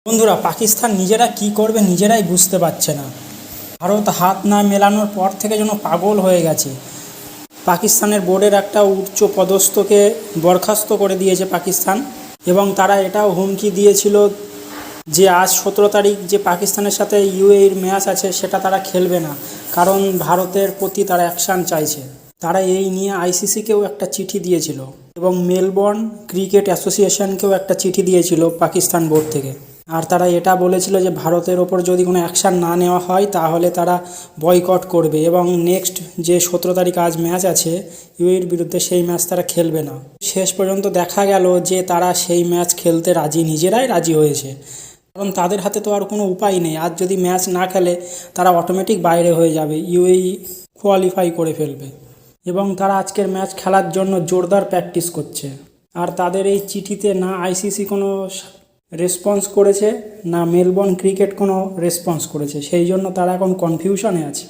বন্ধুরা, পাকিস্তান নিজেরা কি করবে নিজেরাই বুঝতে পারছে না। ভারত হাত না মেলানোর পর থেকে যেন পাগল হয়ে গেছে। পাকিস্তানের বোর্ডের একটা উচ্চ পদস্থকে বরখাস্ত করে দিয়েছে পাকিস্তান, এবং তারা এটাও হুমকি দিয়েছিল যে আজ 17 তারিখ যে পাকিস্তানের সাথে ইউএইর ম্যাচ আছে সেটা তারা খেলবে না, কারণ ভারতের প্রতি তারা অ্যাকশান চাইছে। তারা এই নিয়ে আইসিসিকেও একটা চিঠি দিয়েছিল এবং মেলবোর্ন ক্রিকেট অ্যাসোসিয়েশনকেও একটা চিঠি দিয়েছিল পাকিস্তান বোর্ড থেকে। আর তারা এটা বলেছিল যে ভারতের ওপর যদি কোনো অ্যাকশান না নেওয়া হয় তাহলে তারা বয়কট করবে, এবং নেক্সট যে 17 তারিখ আজ ম্যাচ আছে ইউএইর বিরুদ্ধে সেই ম্যাচ তারা খেলবে না। শেষ পর্যন্ত দেখা গেল যে তারা সেই ম্যাচ খেলতে নিজেরাই রাজি হয়েছে, কারণ তাদের হাতে তো আর কোনো উপায় নেই। আজ যদি ম্যাচ না খেলে তারা অটোমেটিক বাইরে হয়ে যাবে, ইউএই কোয়ালিফাই করে ফেলবে, এবং তারা আজকের ম্যাচ খেলার জন্য জোরদার প্র্যাকটিস করছে। আর তাদের এই চিঠিতে না আইসিসি কোনো রেসপন্স করেছে, না মেলবোর্ন ক্রিকেট কোনো রেসপন্স করেছে, সেই জন্য তারা এখন কনফিউশনে আছে।